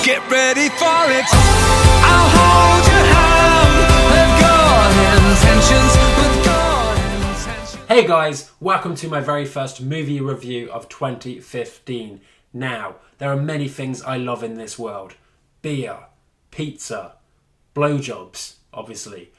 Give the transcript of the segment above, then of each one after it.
Get ready for it. I'll hold your hand. Have good intentions with good intentions. Hey guys, welcome to my very first movie review of 2015. Now, there are many things I love in this world. Beer, pizza, blowjobs, obviously.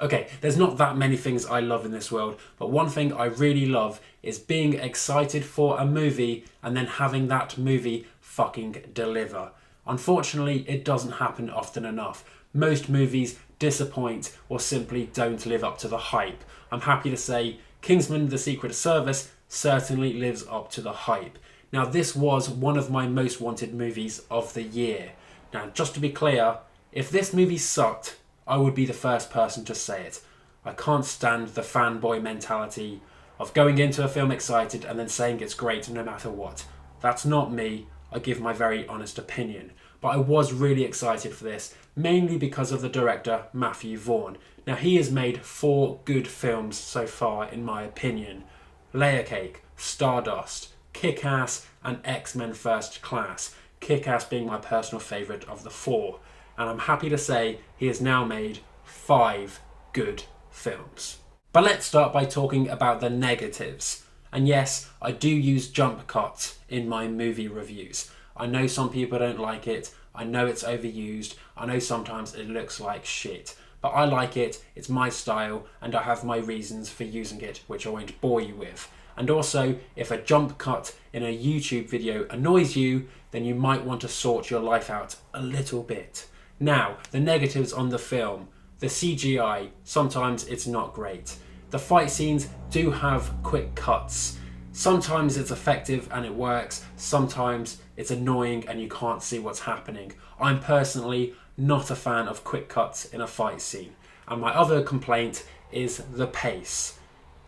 Okay, there's not that many things I love in this world, but one thing I really love is being excited for a movie and then having that movie fucking deliver. Unfortunately, it doesn't happen often enough. Most movies disappoint or simply don't live up to the hype. I'm happy to say Kingsman: The Secret Service certainly lives up to the hype. Now, this was one of my most wanted movies of the year. Now, just to be clear, if this movie sucked, I would be the first person to say it. I can't stand the fanboy mentality of going into a film excited and then saying it's great no matter what. That's not me. I give my very honest opinion. But I was really excited for this, mainly because of the director, Matthew Vaughn. Now, he has made 4 good films so far, in my opinion. Layer Cake, Stardust, Kick-Ass, and X-Men First Class. Kick-Ass being my personal favourite of the 4. And I'm happy to say he has now made 5 good films. But let's start by talking about the negatives. And yes, I do use jump cuts in my movie reviews. I know some people don't like it. I know it's overused. I know sometimes it looks like shit. But I like it, it's my style, and I have my reasons for using it, which I won't bore you with. And also, if a jump cut in a YouTube video annoys you, then you might want to sort your life out a little bit. Now, the negatives on the film. The CGI, sometimes it's not great. The fight scenes do have quick cuts. Sometimes it's effective and it works. Sometimes it's annoying and you can't see what's happening. I'm personally not a fan of quick cuts in a fight scene. And my other complaint is the pace.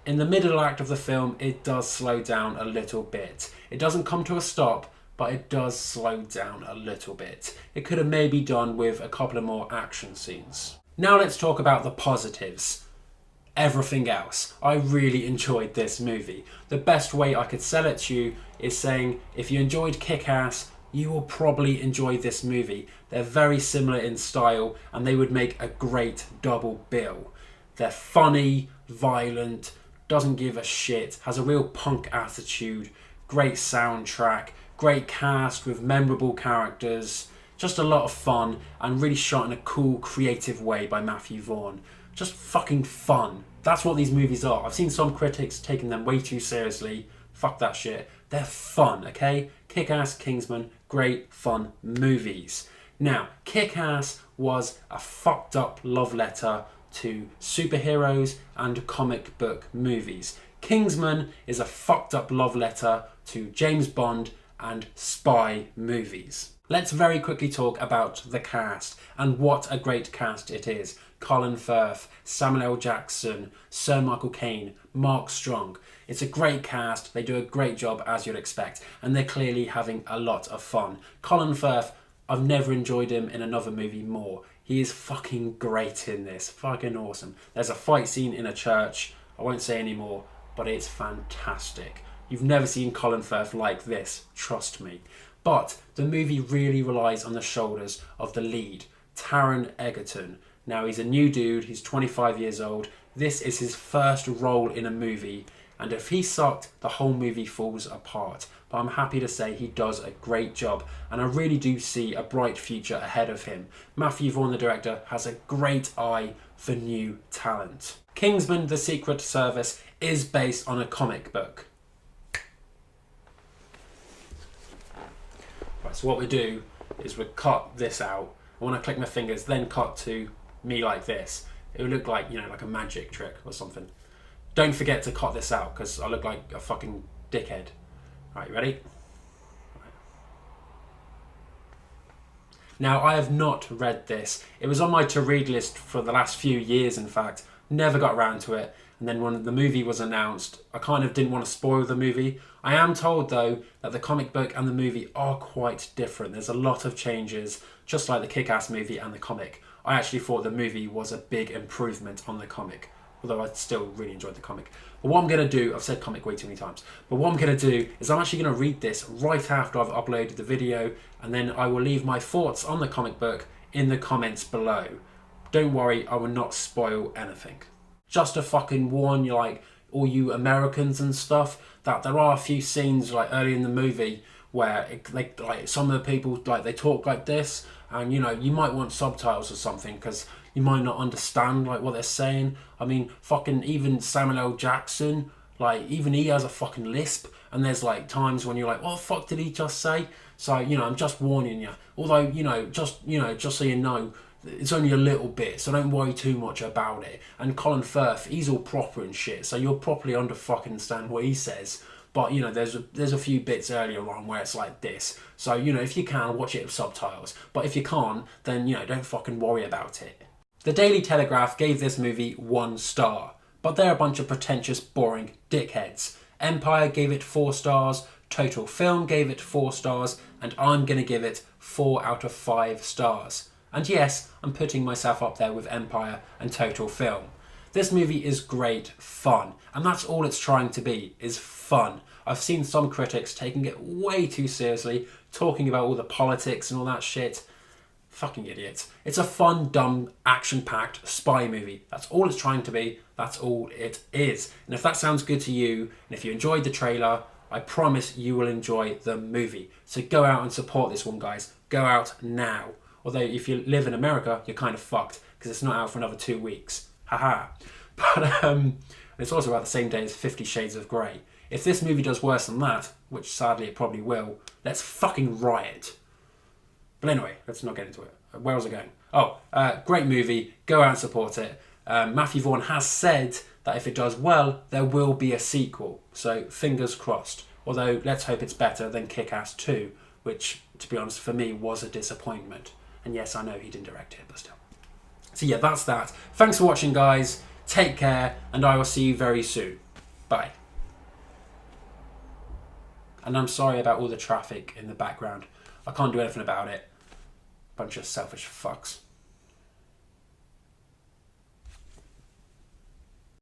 In the middle act of the film, it does slow down a little bit. It doesn't come to a stop, but it does slow down a little bit. It could have maybe done with a couple of more action scenes. Now let's talk about the positives. Everything else. I really enjoyed this movie. The best way I could sell it to you is saying if you enjoyed Kick-Ass, you will probably enjoy this movie. They're very similar in style and they would make a great double bill. They're funny, violent, doesn't give a shit, has a real punk attitude, great soundtrack, great cast with memorable characters, just a lot of fun and really shot in a cool, creative way by Matthew Vaughn. Just fucking fun. That's what these movies are. I've seen some critics taking them way too seriously. Fuck that shit. They're fun, okay? Kick-Ass, Kingsman, great fun movies. Now, Kick-Ass was a fucked up love letter to superheroes and comic book movies. Kingsman is a fucked up love letter to James Bond and spy movies. Let's very quickly talk about the cast and what a great cast it is. Colin Firth, Samuel L. Jackson, Sir Michael Caine, Mark Strong. It's a great cast, they do a great job as you'd expect, and they're clearly having a lot of fun. Colin Firth, I've never enjoyed him in another movie more. He is fucking great in this, fucking awesome. There's a fight scene in a church, I won't say any more, but it's fantastic. You've never seen Colin Firth like this, trust me. But the movie really relies on the shoulders of the lead, Taron Egerton. Now, he's a new dude, he's 25 years old. This is his first role in a movie, and if he sucked, the whole movie falls apart. But I'm happy to say he does a great job, and I really do see a bright future ahead of him. Matthew Vaughn, the director, has a great eye for new talent. Kingsman: The Secret Service is based on a comic book. Right, so what we do is we cut this out. I want to click my fingers, then cut to me like this. It would look like, like a magic trick or something. Don't forget to cut this out because I look like a fucking dickhead. Right, you ready? Right. Now, I have not read this. It was on my to-read list for the last few years, in fact. Never got around to it. And then when the movie was announced, I kind of didn't want to spoil the movie. I am told, though, that the comic book and the movie are quite different. There's a lot of changes, just like the Kick-Ass movie and the comic. I actually thought the movie was a big improvement on the comic. although I still really enjoyed the comic. But what I'm going to do, I've said comic way too many times, but what I'm going to do is I'm actually going to read this right after I've uploaded the video, and then I will leave my thoughts on the comic book in the comments below. Don't worry, I will not spoil anything. Just to fucking warn you, like, all you Americans and stuff, that there are a few scenes, like, early in the movie where, like some of the people, like, they talk like this, and, you know, you might want subtitles or something, because you might not understand, like, what they're saying. I mean, fucking even Samuel L. Jackson, like, even he has a fucking lisp, and there's, like, times when you're like, what the fuck did he just say? So, you know, I'm just warning you. Although, just so you know, it's only a little bit, so don't worry too much about it. And Colin Firth, he's all proper and shit, so you'll properly understand what he says. But, you know, there's a few bits earlier on where it's like this. So, you know, if you can, watch it with subtitles. But if you can't, then, you know, don't fucking worry about it. The Daily Telegraph gave this movie 1 star, but they're a bunch of pretentious, boring dickheads. Empire gave it 4 stars, Total Film gave it 4 stars, and I'm going to give it 4 out of 5 stars. And yes, I'm putting myself up there with Empire and Total Film. This movie is great fun, and that's all it's trying to be, is fun. I've seen some critics taking it way too seriously, talking about all the politics and all that shit. Fucking idiots. It's a fun, dumb, action-packed spy movie. That's all it's trying to be. That's all it is. And if that sounds good to you, and if you enjoyed the trailer, I promise you will enjoy the movie. So go out and support this one, guys. Go out now. Although if you live in America, you're kind of fucked, because it's not out for another 2 weeks. Haha. But it's also about the same day as 50 Shades of Grey. If this movie does worse than that, which sadly it probably will, let's fucking riot. But anyway, let's not get into it. Where was I going? Oh, great movie. Go out and support it. Matthew Vaughn has said that if it does well, there will be a sequel. So fingers crossed. Although, let's hope it's better than Kick-Ass 2, which, to be honest, for me, was a disappointment. And yes, I know he didn't direct it, but still. So yeah, that's that. Thanks for watching, guys. Take care, and I will see you very soon. Bye. And I'm sorry about all the traffic in the background. I can't do anything about it. Bunch of selfish fucks.